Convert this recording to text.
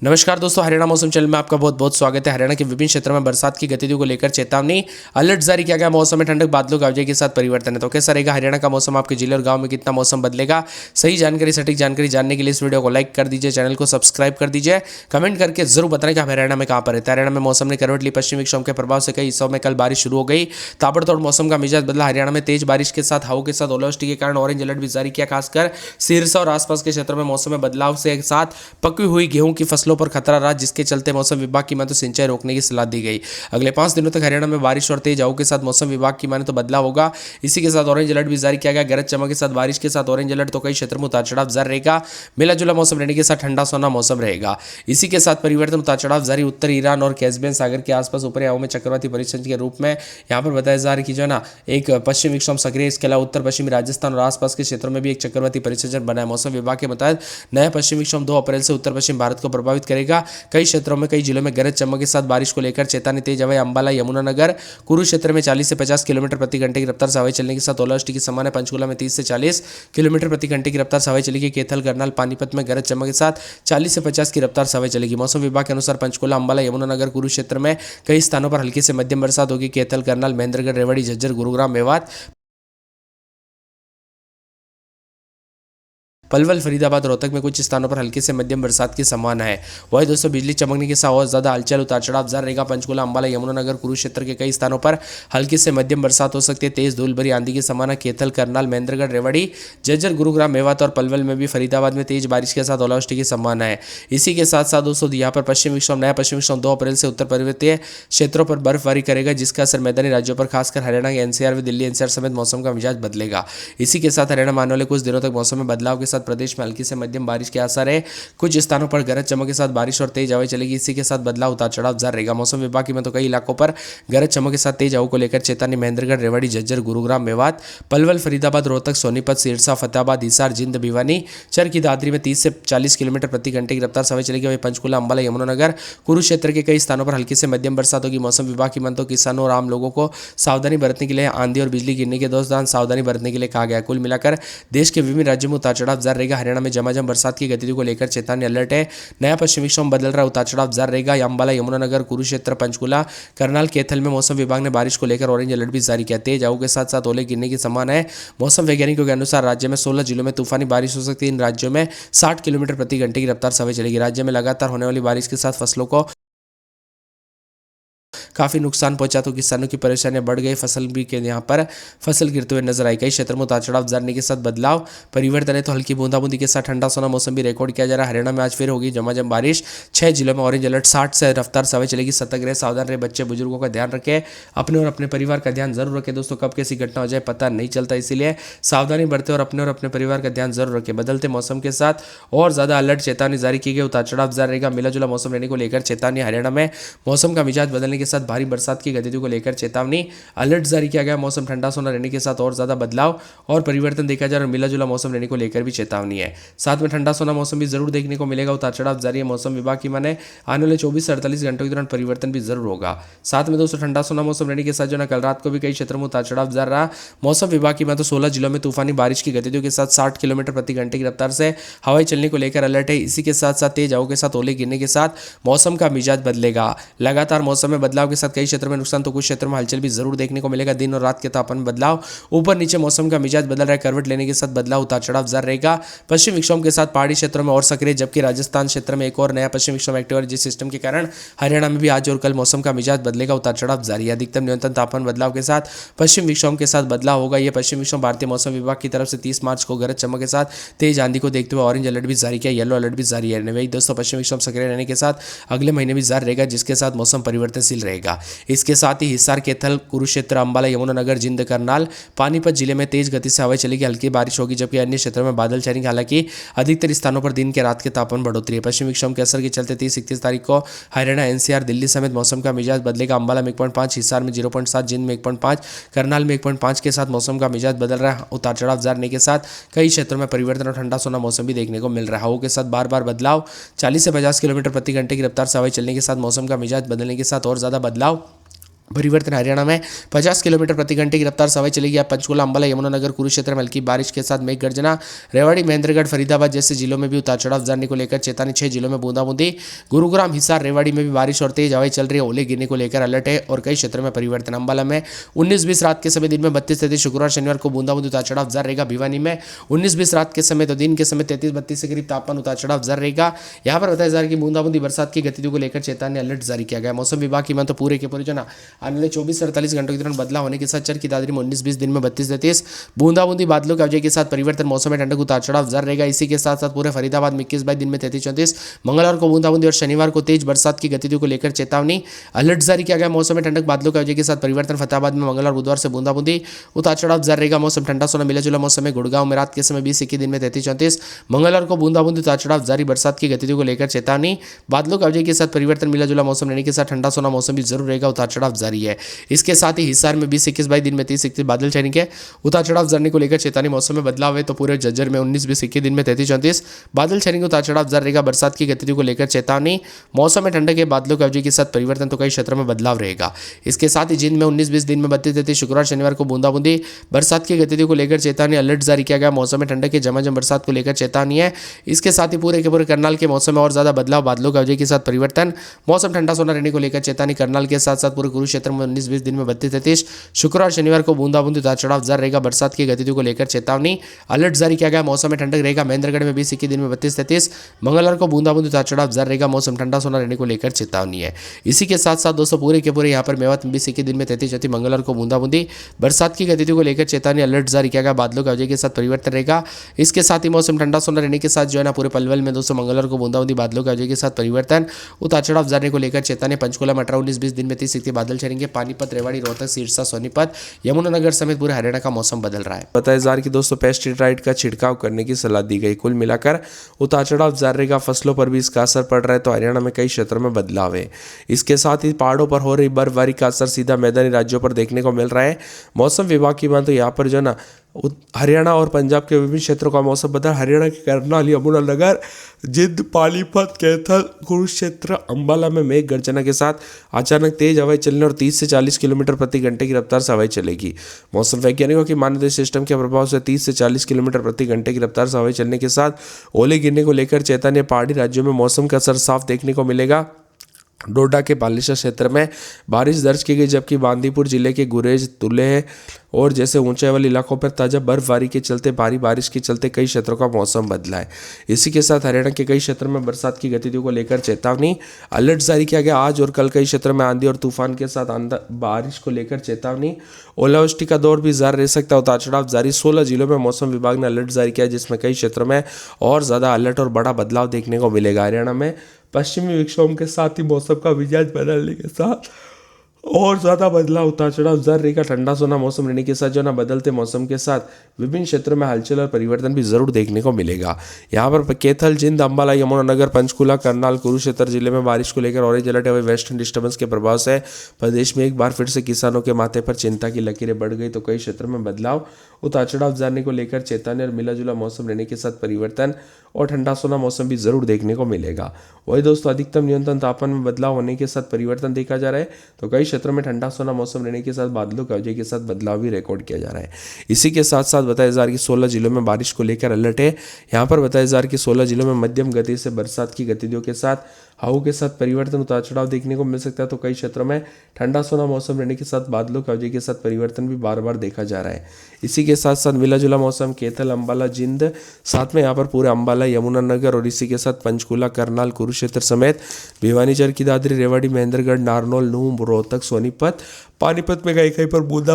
नमस्कार दोस्तों, हरियाणा मौसम चैनल में आपका बहुत बहुत स्वागत है। हरियाणा के विभिन्न क्षेत्रों में बरसात की गतिविधियों को लेकर चेतावनी अलर्ट जारी किया गया। मौसम में ठंडक, बादलों के आवाजाही के साथ परिवर्तन है। तो कैसा रहेगा हरियाणा का मौसम, आपके जिले और गांव में कितना मौसम बदलेगा? सही जानकारी, सटीक जानकारी जानने के लिए इस वीडियो को लाइक कर दीजिए, चैनल को सब्सक्राइब कर दीजिए, कमेंट करके जरूर बताएं कि आप हरियाणा में कहाँ पर रहते हैं। हरियाणा में मौसम ने करवट ली। पश्चिमी विक्षोभ के प्रभाव से कई हिस्सों में कल बारिश शुरू हो गई। ताबड़तोड़ मौसम का मिजाज बदला। हरियाणा में तेज बारिश के साथ हवा के साथ ओलावृष्टि के कारण ऑरेंज अलर्ट भी जारी किया। खासकर सिरसा और आसपास के क्षेत्रों में मौसम में बदलाव से साथ पकी हुई गेहूं की फसलों पर खतरा रहा, जिसके चलते मौसम विभाग की माने तो सिंचाई रोकने की सलाह दी गई। अगले 5 दिनों तक हरियाणा में बारिश और तेज हवाओं के साथ मौसम विभाग की माने तो बदलाव होगा। इसी के साथ ऑरेंज अलर्ट भी जारी किया गया। गरज चमक के साथ बारिश के साथ ऑरेंज अलर्ट। तो कई क्षेत्रों में उतार चढ़ाव जारी रहेगा। मिला जुला मौसम रहने के साथ ठंडा सोना मौसम रहेगा। इसी के साथ परिवर्तन, उतार चढ़ाव जारी। उत्तर ईरान और कैस्पियन सागर के आसपास ऊपरी हवाओं में चक्रवाती परिस्थिति के रूप में यहाँ पर बताया जा रहा है कि जो है ना एक पश्चिम विक्षोभ सक्रिय। इसके अलावा उत्तर पश्चिमी राजस्थान और आसपास के क्षेत्रों में भी एक चक्रवाती परिस्थिति बना है। मौसम विभाग के मुताबिक नया पश्चिम विक्षोभ 2 अप्रैल से उत्तर पश्चिम भारत को प्रभावित करेगा। कई क्षेत्रों में, कई जिलों में गरज चमक के साथ बारिश को लेकर चेतावनी। तेज हवाएं अंबाला, यमुनानगर, कुरुक्षेत्र में 40 से 50 किलोमीटर प्रति घंटे की रफ्तार से हवाएं चलने के साथ ओलावृष्टि की संभावना है। पंचकुला में 30 से 40 किलोमीटर प्रति घंटे की रफ्तार से हवाएं चलेगी। कैथल, करनाल, पानीपत में गरज चमक के साथ 40 से 50 की रफ्तार से हवाएं चलेगी। मौसम विभाग के अनुसार पंचकुला, अंबाला, यमुनानगर, कुरुक्षेत्र में कई स्थानों पर हल्की से मध्यम बरसात होगी। कैथल, करनाल, महेंद्रगढ़, रेवाड़ी, झज्जर, गुरुग्राम, मेवात, पलवल, फरीदाबाद, रोहतक में कुछ स्थानों पर हल्की से मध्यम बरसात की संभावना है। वही दोस्तों बिजली चमकने के साथ और ज्यादा हलचल, उतार चढ़ाव जारी रहेगा। पंचकुला, अंबाला, यमुनानगर, कुरुक्षेत्र के कई स्थानों पर हल्की से मध्यम बरसात हो सकती है। तेज धूल भरी आंधी की संभावना। कैथल, करनाल, महेंद्रगढ़, रेवाड़ी, झज्जर, गुरुग्राम, मेवात और पलवल में भी, फरीदाबाद में तेज बारिश के साथ ओलावृष्टि की संभावना है। इसी के साथ साथ दोस्तों यहाँ पर पश्चिम विक्षोभ, नया पश्चिम विक्षोभ 2 अप्रैल से उत्तर पर्वतीय क्षेत्रों पर बर्फबारी करेगा, जिसका असर मैदानी राज्यों पर, खासकर हरियाणा के एनसीआर व दिल्ली एनसीआर समेत मौसम का मिजाज बदलेगा। इसी के साथ हरियाणा में आने वाले कुछ दिनों तक मौसम में बदलाव के साथ प्रदेश में हल्की से मध्यम बारिश के आसार है। कुछ स्थानों पर गरज चमक के साथ बारिश और तेज हवाएं चलेगी। इसी के साथ बदलाव, उतार चढ़ाव जारी रहेगा। मौसम विभाग की में तो कई इलाकों पर गरज चमक के साथ तेज हवाओं को लेकर चेतावनी। महेंद्रगढ़, रेवाड़ी, झज्जर, गुरुग्राम, मेवात, पलवल, फरीदाबाद, रोहतक, सोनीपत, सिरसा, फतेहाबाद, हिसार, जिंद, भिवानी, चरखी दादरी में 30 से 40 किलोमीटर प्रति घंटे की रफ्तार से हवाएं चलेगी। वहीं पंचकुला, अंबाला, यमुनानगर, कुरुक्षेत्र के कई स्थानों पर हल्की से मध्यम बरसात होगी। मौसम विभाग की मन तो किसानों और आम लोगों को सावधानी बरतने के लिए, आंधी और बिजली गिरने के दौरान सावधानी बरतने के लिए कहा गया। कुल मिलाकर देश के विभिन्न राज्यों में उतार चढ़ाव जारी रहेगा। हरियाणा में झमाझम बरसात की गतिविधियों को लेकर चेतावनी अलर्ट है। नया पश्चिमी विक्षोभ बदल रहा, उतार चढ़ाव जारी रहेगा। अंबाला, यमुनानगर, कुरुक्षेत्र, पंचकुला, करनाल, कैथल में मौसम विभाग ने बारिश को लेकर ऑरेंज अलर्ट भी जारी किया। तेज हवाओं के साथ साथ ओले गिरने की संभावना है। मौसम वैज्ञानिकों के अनुसार राज्य में 16 जिलों में तूफानी बारिश हो सकती है। इन राज्यों में 60 किलोमीटर प्रति घंटे की रफ्तार से हवाएं चलेगी। राज्य में लगातार होने वाली बारिश के साथ फसलों को काफी नुकसान पहुंचा, तो किसानों की परेशानियां बढ़ गई। फसल भी के यहाँ पर फसल गिरते हुए नजर आई। कई क्षेत्रों में उतार चढ़ाव जाने के साथ बदलाव, परिवर्तन है। तो हल्की बूंदाबूंदी के साथ ठंडा सोना मौसम भी रिकॉर्ड किया जा रहा है। हरियाणा में आज फिर होगी झमाझम बारिश। 6 जिलों में ऑरेंज अलर्ट। 60 से रफ्तार से हवाएं चलेगी। सतर्क रहे, सावधान रहे, बच्चे बुजुर्गों का ध्यान रखें, अपने और अपने परिवार का ध्यान जरूर रखें। दोस्तों कब कैसी घटना हो जाए पता नहीं चलता, इसीलिए सावधानी बरतें और अपने परिवार का ध्यान जरूर रखें। बदलते मौसम के साथ और ज्यादा अलर्ट चेतावनी जारी की गई। उतार चढ़ाव जारी रहेगा। मिला जुला मौसम रहने को लेकर चेतावनी। हरियाणा में मौसम का मिजाज बदलने के साथ भारी बरसात की गतिविधियों को लेकर चेतावनी, अलर्ट जारी किया गया। मौसम ठंडा सोना रहने के साथ और ज्यादा बदलाव और परिवर्तन देखा जा रहा है। मिला जुला मौसम रहने को लेकर भी चेतावनी है। साथ में ठंडा सोना मौसम भी जरूर देखने को मिलेगा। उतार चढ़ाव जारी है। मौसम विभाग की माने आने वाले 24 से 48 घंटों के दौरान परिवर्तन भी जरूर होगा। साथ में दोस्तों ठंडा सोना मौसम रहने के साथ जो ना कल रात को भी कई क्षेत्रों में उतार चढ़ाव जारी रहा। मौसम विभाग की माने तो 16 जिलों में तूफानी बारिश की गतिविधियों के साथ 60 किलोमीटर प्रति घंटे की रफ्तार से हवाएं चलने को लेकर अलर्ट है। इसी के साथ साथ तेज हवाओं के साथ ओले गिरने के साथ मौसम का मिजाज बदलेगा। लगातार मौसम में बदलाव के साथ कई क्षेत्रों में नुकसान, तो कुछ क्षेत्रों में हलचल भी जरूर देखने को मिलेगा। दिन और रात के तापमान बदलाव, ऊपर नीचे मौसम का मिजाज बदल रहा है। करवट लेने के साथ बदलाव, उतार चढ़ाव जारी रहेगा। पश्चिम विक्षोभ के साथ पहाड़ी क्षेत्रों में और सक्रिय, जबकि राजस्थान क्षेत्र में एक और नया पश्चिम विक्षोभ एक्टिव है, जिस सिस्टम के कारण हरियाणा में भी आज और कल मौसम का मिजाज बदलेगा। उतार चढ़ाव जारी है। अधिकतम न्यूनतम तापमान बदलाव के साथ पश्चिम विक्षोभ के साथ बदलाव होगा। यह पश्चिम विक्षोभ भारतीय मौसम विभाग की तरफ से 30 मार्च को गरज चमक के साथ तेज आंधी को देखते हुए ऑरेंज अलर्ट भी जारी किया, येलो अलर्ट भी जारी है। वही दोस्तों पश्चिम विक्षोभ सक्रिय रहने के साथ अगले महीने भी जारी रहेगा, जिसके साथ मौसम परिवर्तनशील रहेगा। इसके साथ ही हिसार, कैथल, कुरुक्षेत्र, अंबाला, यमुनानगर, जिंद, करनाल, पानीपत जिले में तेज गति से हवाएं चलेगी। हल्की बारिश होगी, जबकि अन्य क्षेत्रों में बादल छाएंगे। हालांकि अधिकतर स्थानों पर दिन के रात के तापमान बढ़ोतरी है। पश्चिमी विक्षोभ के असर के चलते 30-31 तारीख को हरियाणा, एनसीआर, दिल्ली समेत मौसम का मिजाज बदलेगा। अंबाला में 1.5, हिसार में 0.7, जिंद में 1.5, करनाल में 1.5 के साथ मौसम का मिजाज बदल रहा है। उतार चढ़ाव जारी के साथ कई क्षेत्रों में परिवर्तन और ठंडा सोना मौसम भी देखने को मिल रहा है। हवाओं के साथ बार बार बदलाव, 40 से 50 किलोमीटर प्रति घंटे की रफ्तार से हवाएं चलने के साथ मौसम का मिजाज बदलने के साथ और ज्यादा बदलाव परिवर्तन हरियाणा में 50 किलोमीटर प्रति घंटे की रफ्तार से हवाएं चलेगी। अब पंचकुला, अंबाला, यमुनानगर, कुरुक्षेत्र में हल्की बारिश के साथ मेघ गर्जना। रेवाड़ी, महेंद्रगढ़, फरीदाबाद जैसे जिलों में भी उतार चढ़ाव जाने को लेकर चेतावनी। 6 जिलों में बूंदाबूंदी। गुरुग्राम, हिसार, रेवाड़ी में भी बारिश और तेज हवाएं चल रही है। ओले गिरने को लेकर अलर्ट है और कई क्षेत्रों में परिवर्तन। अंबाला में 19-20 रात के समय, दिन में 32-33। शुक्रवार शनिवार को बूंदाबूंदी उतार चढ़ाव जारी रहेगा। भिवानी में 19-20 रात के समय तो दिन के समय 33-32 के करीब तापमान उतार चढ़ाव जारी रहेगा। यहाँ पर बताया जा रहा है कि बूंदाबूंदी बरसात की गतिविधियों को लेकर चेतावनी अलर्ट जारी किया गया। मौसम विभाग की माने तो पूरे के पूरे जो ना आने वाले 24 से 48 घंटों के दौरान बदलाव होने के साथ चरखी दादरी में 19-20, दिन में 32-33। बूंदाबूंदी बादलों के अवजय के साथ परिवर्तन। मौसम में ठंडक उतार चढ़ाव जारी रहेगा। इसी के साथ साथ पूरे फरीदाबाद में 21-22, दिन में 33-34। मंगलवार को बूंदाबूंदी और शनिवार को तेज बरसात की गतिविधियों को लेकर चेतावनी अलर्ट जारी किया गया। मौसम में ठंडक बादलों के अवजय के साथ परिवर्तन। फतेहाबाद में मंगलवार बुधवार से बूंदाबूंदी उतार चढ़ाव जारी रहेगा। मौसम ठंडा सोना मिला जुला मौसम में। गुड़गांव में रात के समय 20-21, दिन में 33-34। मंगलवार को बूंदाबूंदी उतार चढ़ाव जारी। बरसात की गतिविधियों को लेकर चेतावनी। बादलों के अवजय के साथ परिवर्तन। मिला जुला मौसम रहने के साथ ठंडा सोना मौसम भी जरूर रहेगा। उतार चढ़ाव जारी है। इसके साथ ही हिसार में 20-21, दिन में 30-31 बादल छाने के उतार चढ़ाव जाने को लेकर चेतावनी। मौसम में बदलाव है तो पूरे जज्जर में 19-20-21, दिन में 33-34 बादल छाने के उतार चढ़ाव जारी रहेगा। बरसात की गतिविधियों को लेकर चेतावनी। मौसम में ठंडक के बादलों के अवजय के साथ परिवर्तन तो कई क्षेत्रों में बदलाव रहेगा। इसके साथ ही जिंद में 19-20, दिन में 32-33। शुक्रवार शनिवार को बूंदाबूंदी बरसात की गतिविधियों को लेकर चेतावनी अलर्ट जारी किया गया। मौसम में ठंडक के झमाझम बरसात को लेकर चेतावनी है। इसके साथ ही पूरे के पूरे करनाल के मौसम में और ज्यादा बदलाव। बादलों के अवजय के साथ परिवर्तन। मौसम ठंडा सोना रहने को लेकर चेतावनी। करनाल के साथ साथ पूरे कुरुक्षेत्र में 19-20, दिन में 32-33। शुक्रवार शनिवार को बूंदाबूंदी उतार चढ़ाव जारी रहेगा। बरसात की गतिविधियों को लेकर चेतावनी अलर्ट जारी किया गया। मौसम में ठंडक रहेगा। महेंद्रगढ़ में 20-21, दिन में 32-33। मंगलवार को बूंदाबूंदी उतार चढ़ाव जारी रहेगा। मौसम ठंडा सोना रहने को लेकर चेतावनी है। इसी के साथ साथ दोस्तों पूरे के पूरे यहाँ पर मेवात में 20-21, दिन में 33-34। मंगलवार को बूंदाबूंदी बरसात की गतिविधियों को लेकर चेतावनी अलर्ट जारी किया गया। बादलों के अवजय के साथ परिवर्तन रहेगा। इसके साथ ही मौसम ठंडा सोना रहने के साथ जो है ना पूरे पलवल में दोस्तों मंगलवार को बूंदाबूंदी बादलों के अवजय के साथ परिवर्तन। उतार चढ़ाव जाने को लेकर चेतावनी। पंचकुला में 18-19-20, दिन में 30-31 बादल छाएंगे। पानीपत, रेवाड़ी, रोहतक, सिरसा, सोनीपत, यमुनानगर समेत पूरे हरियाणा का मौसम बदल रहा है। बताया जा रहा है कि दोस्तों पेस्टिसाइड का छिड़काव करने की सलाह दी गई। कुल मिलाकर उतार चढ़ाव जारी रहेगा। फसलों पर भी इसका असर पड़ रहा है तो हरियाणा में कई क्षेत्रों में बदलाव है। इसके साथ ही पहाड़ों पर हो रही बर्फबारी का असर सीधा मैदानी राज्यों पर देखने को मिल रहा है। मौसम विभाग की बात तो यहाँ पर जो है ना हरियाणा और पंजाब के विभिन्न क्षेत्रों का मौसम बदल। हरियाणा के करनाल, यमुनानगर, जिंद, पानीपत, कैथल, कुरुक्षेत्र, अंबाला में मेघ गर्जना के साथ अचानक तेज हवाएं चलने और 30 से 40 किलोमीटर प्रति घंटे की रफ्तार से हवाएं चलेगी। मौसम वैज्ञानिकों की मानते सिस्टम के प्रभाव से 30 से 40 किलोमीटर प्रति घंटे की रफ्तार से हवाएं चलने के साथ ओले गिरने को लेकर चेतावनी। पहाड़ी राज्यों में मौसम का असर साफ देखने को मिलेगा। डोडा के बालेश्वर क्षेत्र में बारिश दर्ज की गई, जबकि बांदीपुर जिले के गुरेज, तुले और जैसे ऊंचाई वाले इलाकों पर ताजा बर्फबारी के चलते भारी बारिश के चलते कई क्षेत्रों का मौसम बदला है। इसी के साथ हरियाणा के कई क्षेत्रों में बरसात की गतिविधियों को लेकर चेतावनी अलर्ट जारी किया गया। आज और कल कई क्षेत्रों में आंधी और तूफान के साथ बारिश को लेकर चेतावनी। ओलावृष्टि का दौर भी जारी रह सकता है। उतार चढ़ाव जारी। 16 जिलों में मौसम विभाग ने अलर्ट जारी किया, जिसमें कई क्षेत्रों में और ज्यादा अलर्ट और बड़ा बदलाव देखने को मिलेगा। हरियाणा में पश्चिमी विक्षोभ के साथ ही मौसम का मिजाज बदलने के साथ और ज़्यादा बदलाव उतार चढ़ाव जारी रहेगा। ठंडा सोना मौसम रहने के साथ जो ना बदलते मौसम के साथ विभिन्न क्षेत्रों में हलचल और परिवर्तन भी जरूर देखने को मिलेगा। यहाँ पर कैथल, जिंद, अंबाला, यमुनानगर, पंचकुला, करनाल, कुरुक्षेत्र जिले में बारिश को लेकर ऑरेंज अलर्ट है। वही वेस्टर्न डिस्टर्बेंस के प्रभाव से प्रदेश में एक बार फिर से किसानों के माथे पर चिंता की लकीरें बढ़ गई तो कई क्षेत्रों में बदलाव। उतार चढ़ाव जाने को लेकर चेतावनी और मिला जुला मौसम रहने के साथ परिवर्तन और ठंडा सोना मौसम भी जरूर देखने को मिलेगा। वही दोस्तों अधिकतम न्यूनतम तापमान में बदलाव होने के साथ परिवर्तन देखा जा रहा है तो कई क्षेत्रों में ठंडा सोना मौसम रहने के साथ बादलों के अवजय के साथ बदलाव भी रिकॉर्ड किया जा रहा है। इसी के साथ साथ बताया जा रहा है कि 16 जिलों में बारिश को लेकर अलर्ट है। यहाँ पर बताया जा रहा है कि 16 जिलों में मध्यम गति से बरसात की गतिविधियों के साथ हवाओं के साथ परिवर्तन उतार चढ़ाव देखने को मिल सकता है तो कई क्षेत्रों में ठंडा सोना मौसम रहने के साथ बादलों के अवजय के साथ परिवर्तन भी बार बार देखा जा रहा है। इसी के साथ साथ मिला जुला मौसम कैथल, अंबाला, जिंद, साथ में यहाँ पर पूरे अंबाला, यमुनानगर और इसी के साथ पंचकुला, करनाल, कुरुक्षेत्र समेत भिवानी, चरखी दादरी, रेवाड़ी, महेंद्रगढ़, नारनौल, नूंह, रोहतक, सोनीपत, पानीपत में कहीं कहीं पर बूंदा